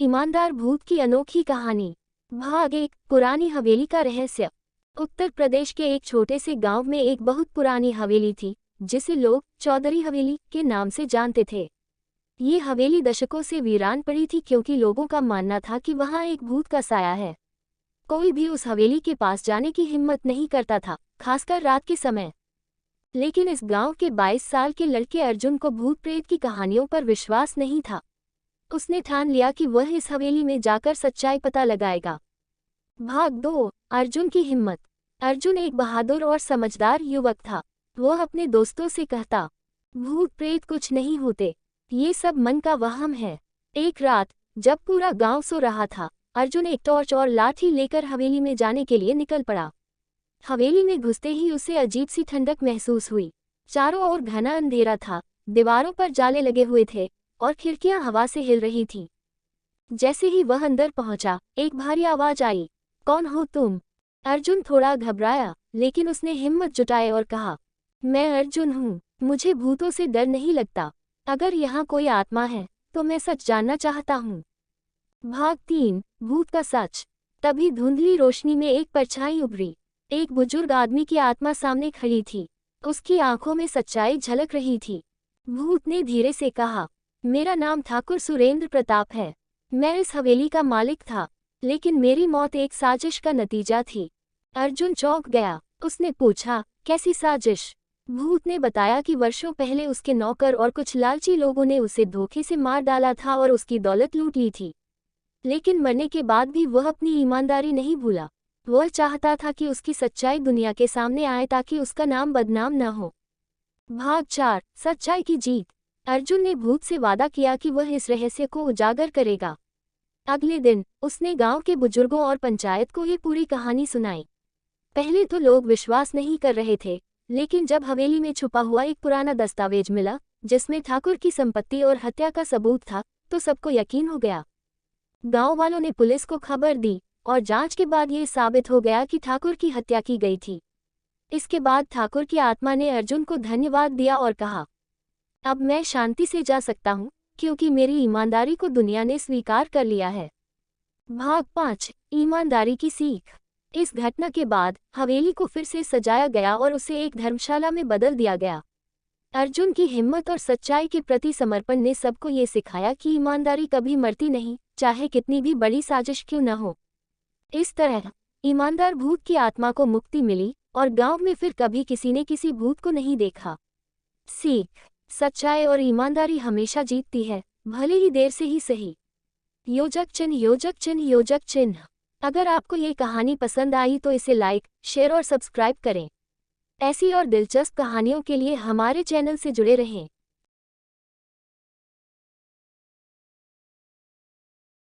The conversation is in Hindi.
ईमानदार भूत की अनोखी कहानी। भाग 1। पुरानी हवेली का रहस्य। उत्तर प्रदेश के एक छोटे से गांव में एक बहुत पुरानी हवेली थी, जिसे लोग चौधरी हवेली के नाम से जानते थे। ये हवेली दशकों से वीरान पड़ी थी क्योंकि लोगों का मानना था कि वहां एक भूत का साया है। कोई भी उस हवेली के पास जाने की हिम्मत नहीं करता था, खासकर रात के समय। लेकिन इस गांव के 22 साल के लड़के अर्जुन को भूत प्रेत की कहानियों पर विश्वास नहीं था। उसने ठान लिया कि वह इस हवेली में जाकर सच्चाई पता लगाएगा। भाग 2। अर्जुन की हिम्मत। अर्जुन एक बहादुर और समझदार युवक था। वह अपने दोस्तों से कहता, भूत प्रेत कुछ नहीं होते, ये सब मन का वहम है। एक रात जब पूरा गांव सो रहा था, अर्जुन एक टॉर्च और लाठी लेकर हवेली में जाने के लिए निकल पड़ा। हवेली में घुसते ही उसे अजीब सी ठंडक महसूस हुई। चारों ओर घना अंधेरा था, दीवारों पर जाले लगे हुए थे और खिड़कियां हवा से हिल रही थीं। जैसे ही वह अंदर पहुंचा, एक भारी आवाज आई, कौन हो तुम? अर्जुन थोड़ा घबराया, लेकिन उसने हिम्मत जुटाई और कहा, मैं अर्जुन हूँ, मुझे भूतों से डर नहीं लगता। अगर यहाँ कोई आत्मा है तो मैं सच जानना चाहता हूँ। भाग 3। भूत का सच। तभी धुंधली रोशनी में एक परछाई उभरी। एक बुजुर्ग आदमी की आत्मा सामने खड़ी थी। उसकी आंखों में सच्चाई झलक रही थी। भूत ने धीरे से कहा, मेरा नाम ठाकुर सुरेंद्र प्रताप है। मैं इस हवेली का मालिक था, लेकिन मेरी मौत एक साजिश का नतीजा थी। अर्जुन चौंक गया। उसने पूछा, कैसी साजिश? भूत ने बताया कि वर्षों पहले उसके नौकर और कुछ लालची लोगों ने उसे धोखे से मार डाला था और उसकी दौलत लूट ली थी। लेकिन मरने के बाद भी वह अपनी ईमानदारी नहीं भूला। वह चाहता था कि उसकी सच्चाई दुनिया के सामने आए ताकि उसका नाम बदनाम न हो। भाग 4। सच्चाई की जीत। अर्जुन ने भूत से वादा किया कि वह इस रहस्य को उजागर करेगा। अगले दिन उसने गांव के बुजुर्गों और पंचायत को ये पूरी कहानी सुनाई। पहले तो लोग विश्वास नहीं कर रहे थे, लेकिन जब हवेली में छुपा हुआ एक पुराना दस्तावेज मिला, जिसमें ठाकुर की संपत्ति और हत्या का सबूत था, तो सबको यकीन हो गया। गांव वालों ने पुलिस को खबर दी और जांच के बाद ये साबित हो गया कि ठाकुर की हत्या की गई थी। इसके बाद ठाकुर की आत्मा ने अर्जुन को धन्यवाद दिया और कहा, अब मैं शांति से जा सकता हूँ, क्योंकि मेरी ईमानदारी को दुनिया ने स्वीकार कर लिया है। भाग 5। ईमानदारी की सीख। इस घटना के बाद हवेली को फिर से सजाया गया और उसे एक धर्मशाला में बदल दिया गया। अर्जुन की हिम्मत और सच्चाई के प्रति समर्पण ने सबको ये सिखाया कि ईमानदारी कभी मरती नहीं, चाहे कितनी भी बड़ी साजिश क्यों न हो। इस तरह ईमानदार भूत की आत्मा को मुक्ति मिली और गांव में फिर कभी किसी ने किसी भूत को नहीं देखा। सीख, सच्चाई और ईमानदारी हमेशा जीतती है, भले ही देर से ही सही। योजक चिन्ह, योजक चिन्ह, योजक चिन्ह। अगर आपको ये कहानी पसंद आई तो इसे लाइक, शेयर और सब्सक्राइब करें। ऐसी और दिलचस्प कहानियों के लिए हमारे चैनल से जुड़े रहें।